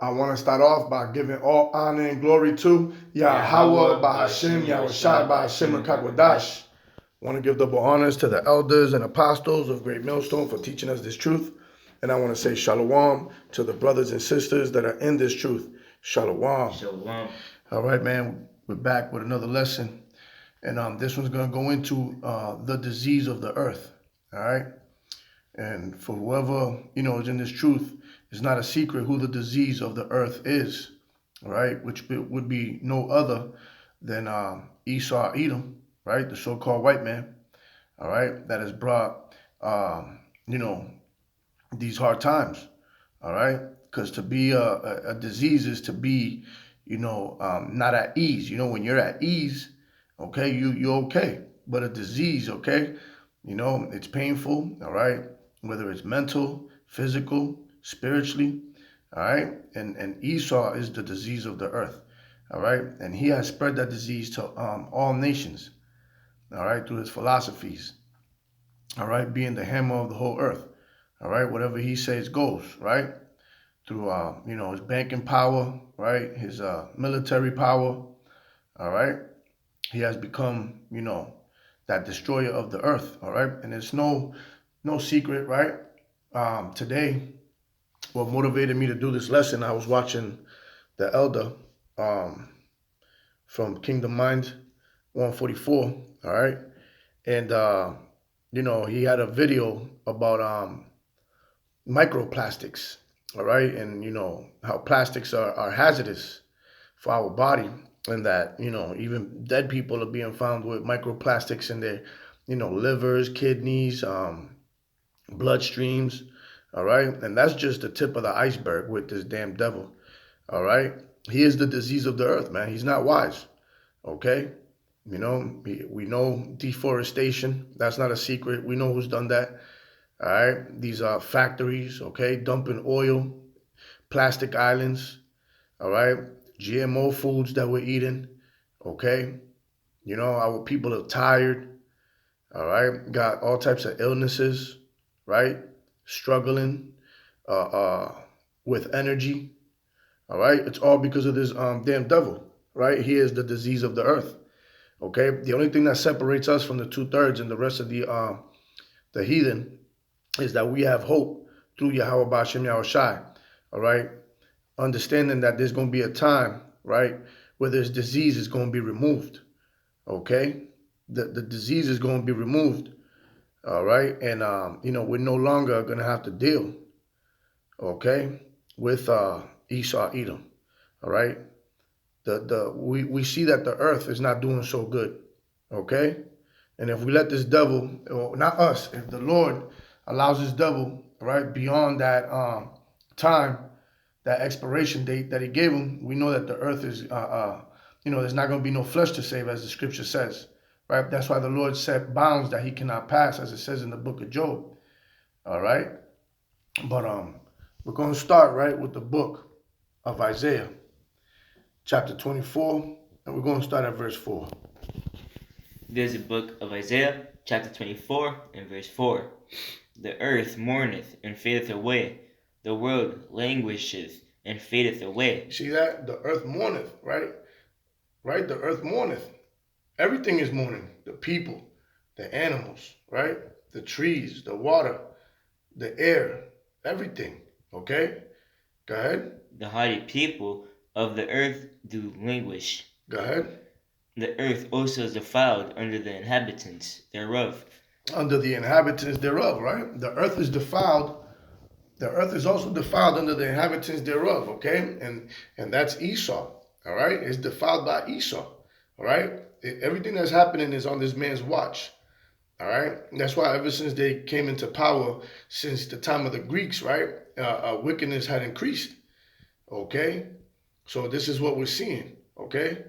I want to start off by giving all honor and glory to Yahweh, Bahashim, Yahushai, Bahashim, Rakakwadash. I want to give double honors to the elders and apostles of Great Millstone for teaching us this truth. And I want to say shalom to the brothers and sisters that are in this truth. Shalom. Shalom. All right, man. We're back with another lesson. And this one's going to go into the disease of the earth. All right. And for whoever, is in this truth, it's not a secret who the disease of the earth is, all right, which would be no other than Esau Edom, right, the so-called white man, all right, that has brought, these hard times, all right, because to be a disease is to be, not at ease. When you're at ease, okay, you're okay, but a disease, okay, it's painful, all right, whether it's mental, physical, spiritually, all right? And Esau is the disease of the earth, all right? And he has spread that disease to all nations, all right, through his philosophies, all right, being the hammer of the whole earth, all right? Whatever he says goes, right? Through, his banking power, right? His military power, all right? He has become, that destroyer of the earth, all right? And it's no secret, right? Today, what motivated me to do this lesson, I was watching the elder from Kingdom Mind 144, all right? And, he had a video about microplastics, all right? And, how plastics are hazardous for our body, and that, even dead people are being found with microplastics in their, livers, kidneys, bloodstreams, all right? And that's just the tip of the iceberg with this damn devil, all right? He is the disease of the earth, man. He's not wise, okay? We know deforestation. That's not a secret. We know who's done that, all right? These are factories, okay? Dumping oil, plastic islands, all right? GMO foods that we're eating, okay? Our people are tired, all right? Got all types of illnesses, right? Struggling with energy, all right? It's all because of this damn devil, right? He is the disease of the earth, okay? The only thing that separates us from the 2/3 and the rest of the heathen is that we have hope through Yahweh Ba'Shem Yahushai, all right? Understanding that there's going to be a time, right, where this disease is going to be removed, okay? The disease is going to be removed, all right? And, we're no longer going to have to deal, okay, with Esau Edom, all right? We see that the earth is not doing so good, okay? And if we let this devil, or not us, if the Lord allows this devil, right, beyond that time, that expiration date that he gave him, we know that the earth is, there's not going to be no flesh to save, as the scripture says, right? That's why the Lord set bounds that he cannot pass, as it says in the book of Job, all right? But we're going to start, right, with the book of Isaiah, chapter 24, and we're going to start at verse 4. There's a book of Isaiah, chapter 24, and verse 4. The earth mourneth and fadeth away. The world languisheth and fadeth away. See that? The earth mourneth, right? Right? The earth mourneth. Everything is mourning. The people, the animals, right? The trees, the water, the air, everything. Okay? Go ahead. The haughty people of the earth do languish. Go ahead. The earth also is defiled under the inhabitants thereof. Under the inhabitants thereof, right? The earth is defiled. The earth is also defiled under the inhabitants thereof, okay? And that's Esau, all right? It's defiled by Esau, all right? Everything that's happening is on this man's watch, all right? That's why ever since they came into power, since the time of the Greeks, right, wickedness had increased, okay? So this is what we're seeing, okay?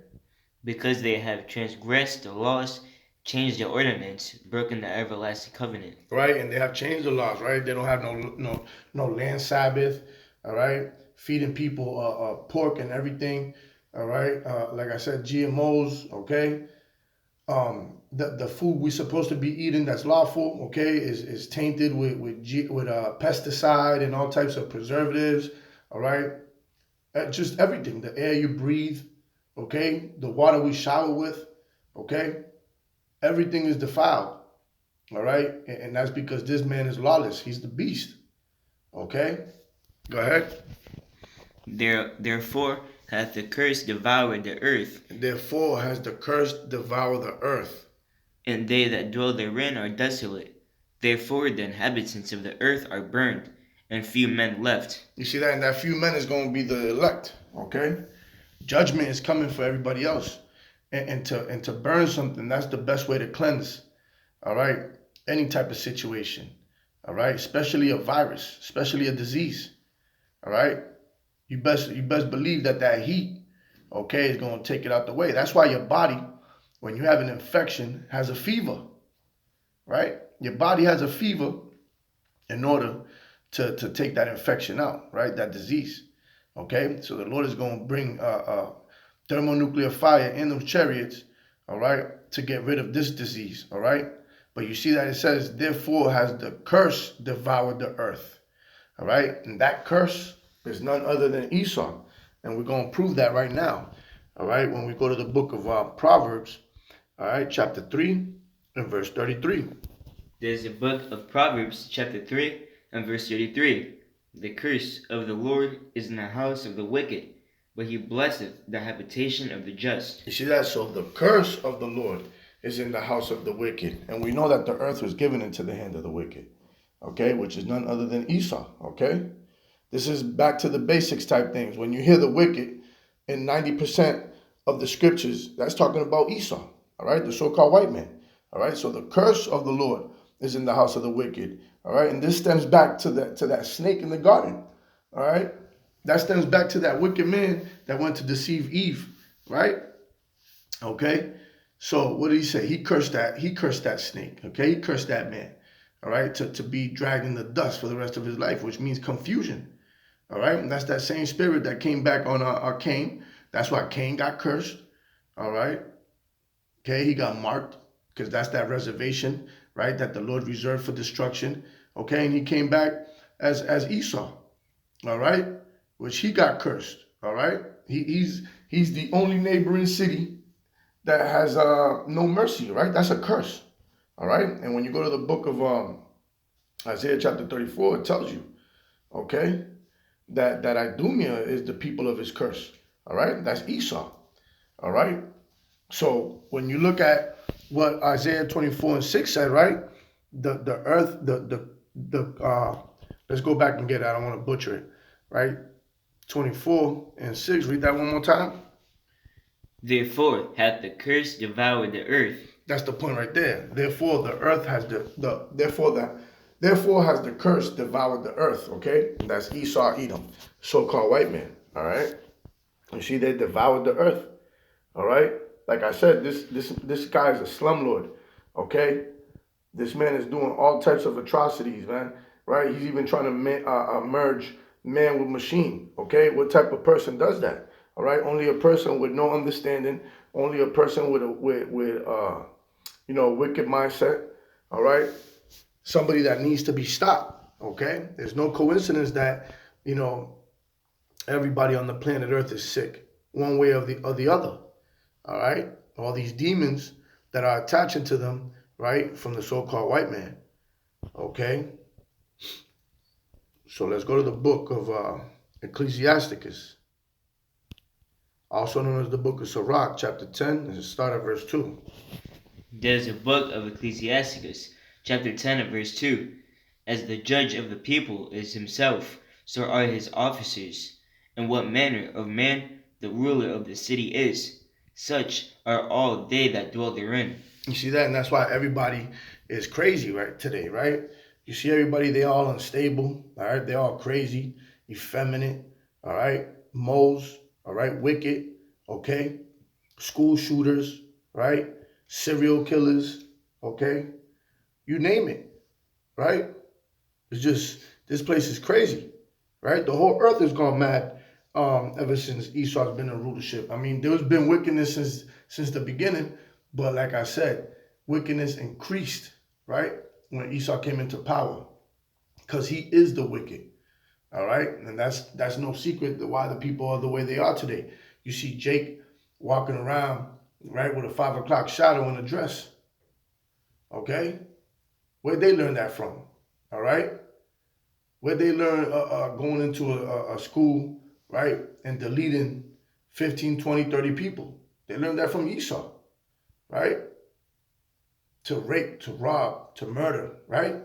Because they have transgressed the laws, changed the ordinance, broken the everlasting covenant. Right, and they have changed the laws, right? They don't have no land Sabbath, all right? Feeding people pork and everything, all right? Like I said, GMOs, okay? The food we're supposed to be eating that's lawful, okay, is tainted with pesticide and all types of preservatives, all right? Just everything, the air you breathe, okay, the water we shower with, okay, everything is defiled, all right, and that's because this man is lawless. He's the beast, okay. Go ahead. Therefore hath the curse devoured the earth, Therefore has the curse devoured the earth, and they that dwell therein are desolate. Therefore the inhabitants of the earth are burned, and few men left. You see that? And that few men is going to be the elect, okay. Judgment is coming for everybody else, and to burn something, that's the best way to cleanse, all right, any type of situation, all right, especially a virus, especially a disease, all right. You best believe that heat, okay, is going to take it out the way. That's why your body, when you have an infection, has a fever, right? Your body has a fever in order to take that infection out, right? That disease, okay? So the Lord is going to bring thermonuclear fire in those chariots, all right, to get rid of this disease, all right? But you see that it says, therefore has the curse devoured the earth, all right? And that curse is none other than Esau. And we're going to prove that right now, all right, when we go to the book of Proverbs, all right, chapter 3 and verse 33. There's the book of Proverbs, chapter 3 and verse 33. The curse of the Lord is in the house of the wicked, but he blesseth the habitation of the just. You see that? So the curse of the Lord is in the house of the wicked. And we know that the earth was given into the hand of the wicked, okay, which is none other than Esau, okay? This is back to the basics type things. When you hear the wicked in 90% of the scriptures, that's talking about Esau, all right, the so-called white man, all right? So the curse of the Lord is in the house of the wicked, all right? And this stems back to that snake in the garden, all right? That stems back to that wicked man that went to deceive Eve, right? Okay? So what did he say? He cursed that snake, okay? He cursed that man, all right, to be dragged in the dust for the rest of his life, which means confusion. All right, and that's that same spirit that came back on our Cain. That's why Cain got cursed. All right, okay, he got marked because that's that reservation, right, that the Lord reserved for destruction. Okay, and he came back as Esau. All right, which he got cursed. All right, he's the only neighboring city that has no mercy. Right, that's a curse. All right, and when you go to the book of Isaiah chapter 34, it tells you, okay, that Idumea is the people of his curse. All right, that's Esau. All right, so when you look at what Isaiah 24 and 6 said, right, the earth, let's go back and get it. I don't want to butcher it, right? 24 and 6. Read that one more time. Therefore hath the curse devoured the earth. That's the point right there. Therefore the earth has Therefore has the curse devoured the earth, okay? And that's Esau, Edom, so-called white man, all right? You see, they devoured the earth, all right? Like I said, this guy is a slumlord, okay? This man is doing all types of atrocities, man, right? He's even trying to merge man with machine, okay? What type of person does that, all right? Only a person with no understanding, only a person with a wicked mindset, all right? Somebody that needs to be stopped, okay? There's no coincidence that, everybody on the planet Earth is sick, one way or the other, all right? All these demons that are attaching to them, right, from the so-called white man, okay? So let's go to the book of Ecclesiasticus, also known as the book of Sirach, chapter 10, and start at verse 2. There's a book of Ecclesiasticus, chapter 10 and verse 2. As the judge of the people is himself, so are his officers. And what manner of man the ruler of the city is, such are all they that dwell therein. You see that? And that's why everybody is crazy right today, right? You see everybody, they all unstable, all right? They're all crazy, effeminate, all right? Moles, all right? Wicked, okay? School shooters, right? Serial killers, okay? You name it, right? It's just, this place is crazy, right? The whole earth has gone mad ever since Esau's been in rulership. I mean, there's been wickedness since the beginning, but like I said, wickedness increased, right? When Esau came into power, because he is the wicked, All right, and that's no secret to why the people are the way they are today. You see Jake walking around, right, with a 5 o'clock shadow in a dress. Okay, where'd they learn that from? All right, where'd they learn going into a school, right, and deleting 15, 20, 30 people? They learned that from Esau, right? To rape, to rob, to murder, right?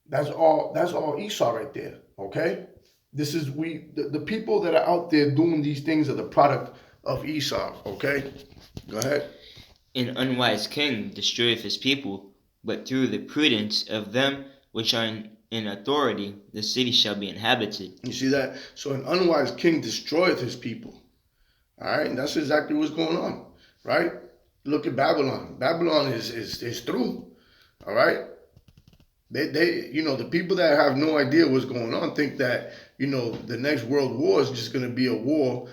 That's all Esau right there. Okay? This is the people that are out there doing these things are the product of Esau. Okay? Go ahead. An unwise king destroyeth his people, but through the prudence of them which are in authority the city shall be inhabited. You see that? So an unwise king destroyeth his people. All right, and that's exactly what's going on, right? Look at Babylon. Babylon is through. All right. The people that have no idea what's going on think that the next world war is just going to be a war,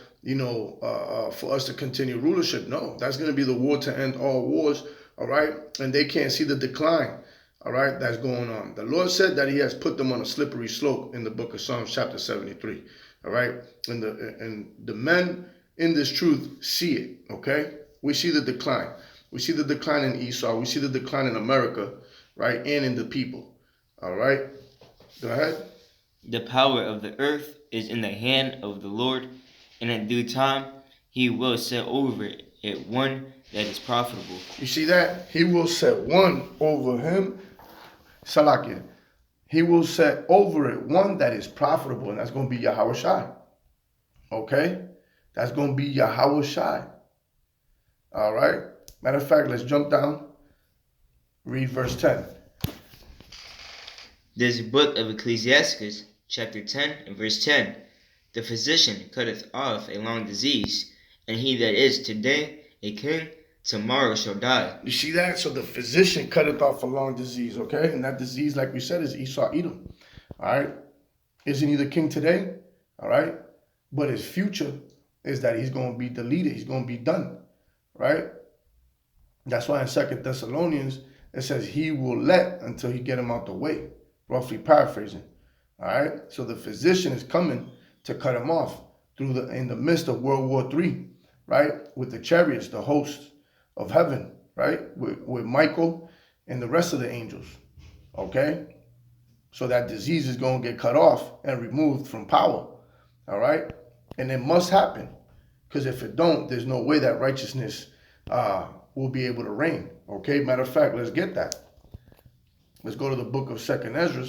for us to continue rulership. No, that's going to be the war to end all wars. All right, and they can't see the decline. All right, that's going on. The Lord said that He has put them on a slippery slope in the book of Psalms, chapter 73. All right, and the men in this truth see it. Okay, we see the decline. We see the decline in Esau. We see the decline in America, right, and in the people. All right, go ahead. The power of the earth is in the hand of the Lord, and in due time He will set over it one that is profitable. You see that? He will set one over him. Salakia. He will set over it one that is profitable, and that's going to be Yahweh Shai. Okay? That's going to be Yahweh Shai. All right? Matter of fact, let's jump down. Read verse 10. There's a book of Ecclesiastes, chapter 10 and verse 10. The physician cutteth off a long disease, and he that is today a king, tomorrow shall die. You see that? So the physician cutteth off a long disease, okay? And that disease, like we said, is Esau Edom. All right? Isn't he the king today? All right? But his future is that he's going to be deleted. He's going to be done. Right? That's why in 2 Thessalonians, it says he will let until he get him out the way. Roughly paraphrasing. All right? So the physician is coming to cut him off in the midst of World War III, right? With the chariots, the hosts of heaven, right? With Michael and the rest of the angels. Okay? So that disease is going to get cut off and removed from power. All right? And it must happen. Because if it don't, there's no way that righteousness will be able to reign. Okay? Matter of fact, let's get that. Let's go to the book of 2nd Ezra.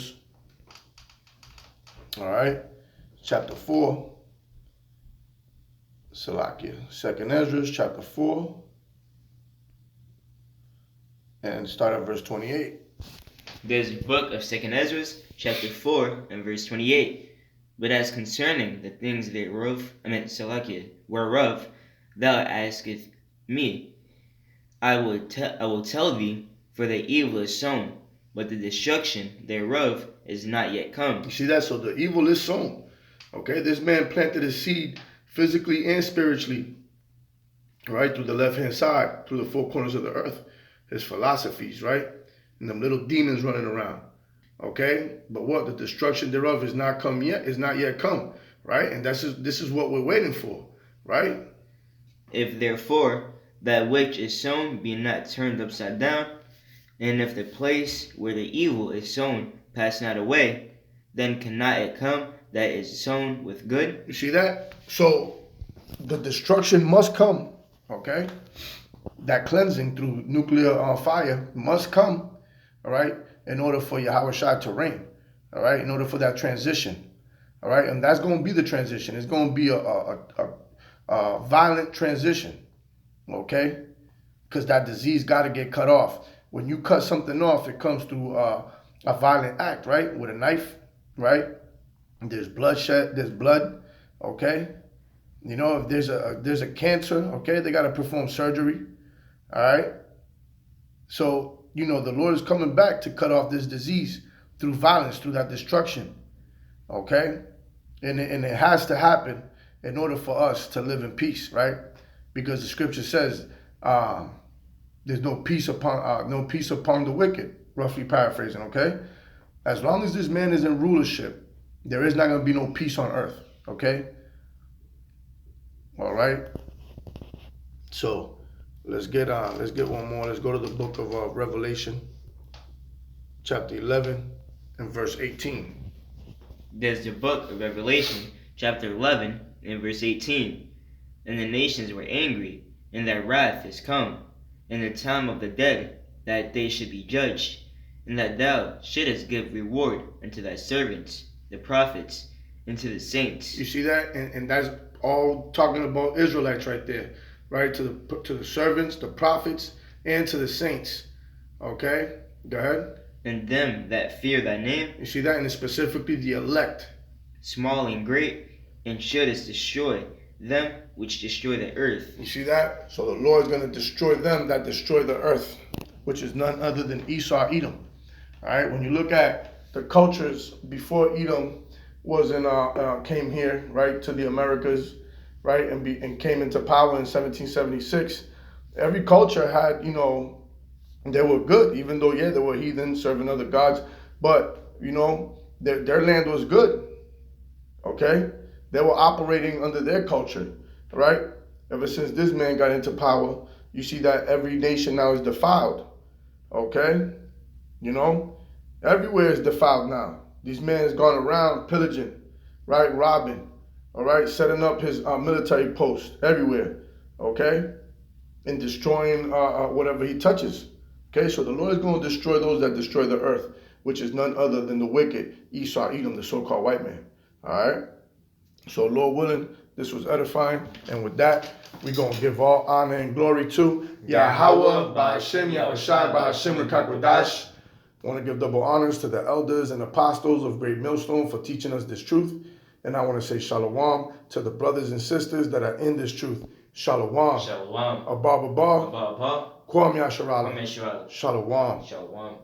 All right? Chapter 4. Salakia. 2nd Ezra, chapter 4. And start at verse 28. There's a book of 2nd Ezra, chapter 4 and verse 28. But as concerning the things whereof thou askest me, I will tell thee, for the evil is sown, but the destruction thereof is not yet come. You see that? So the evil is sown. Okay, this man planted his seed physically and spiritually, right, through the left-hand side, through the four corners of the earth, his philosophies, right, and them little demons running around. Okay, but what? The destruction thereof is not come yet, is not yet come, right? And this is what we're waiting for, right? If therefore that which is sown be not turned upside down, and if the place where the evil is sown pass not away, then cannot it come that is sown with good. You see that? So the destruction must come, okay? That cleansing through nuclear fire must come, all right, in order for Yahweh Shai to reign, all right, in order for that transition, all right? And that's going to be the transition. It's going to be a violent transition, okay? Because that disease got to get cut off. When you cut something off, it comes through a violent act, right? With a knife, right? There's bloodshed, there's blood, okay? You know, if there's a cancer, okay, they got to perform surgery, all right? So, you know, the Lord is coming back to cut off this disease through violence, through that destruction, okay? And it has to happen in order for us to live in peace, right? Because the scripture says there's no peace upon the wicked, roughly paraphrasing, okay? As long as this man is in rulership, There is not going to be no peace on earth. Okay? All right? So let's get one more. Let's go to the book of Revelation, chapter 11 and verse 18. There's the book of Revelation, chapter 11, and verse 18. And the nations were angry, and their wrath is come, in the time of the dead, that they should be judged, and that thou shouldest give reward unto thy servants, the prophets, and to the saints. You see that? And that's all talking about Israelites right there, right? To the servants, the prophets, and to the saints. Okay? Go ahead. And them that fear thy name. You see that? And it's specifically the elect. Small and great, and shouldest destroy them which destroy the earth. You see that? So the Lord is going to destroy them that destroy the earth, which is none other than Esau, Edom. All right? When you look at the cultures before Edom was came here, right, to the Americas, right, and came into power in 1776, every culture had, they were good, even though, they were heathens serving other gods, but, their land was good, okay? They were operating under their culture, right? Ever since this man got into power, you see that every nation now is defiled, okay? Everywhere is defiled now. These men has gone around pillaging, right, robbing, all right, setting up his military post everywhere, okay, and destroying whatever he touches. Okay, so the Lord is going to destroy those that destroy the earth, which is none other than the wicked Esau, Edom, the so-called white man. All right. So Lord willing, this was edifying, and with that, we're going to give all honor and glory to Yahweh, Ba'ashem, Yahushai, Ba'ashem, Rekakwadash. I want to give double honors to the elders and apostles of Great Millstone for teaching us this truth. And I want to say shalom to the brothers and sisters that are in this truth. Shalom. Shalom. Abba Abba. Abba. Kwam Yasharala. Kwam Yasharala. Shalom. Shalom.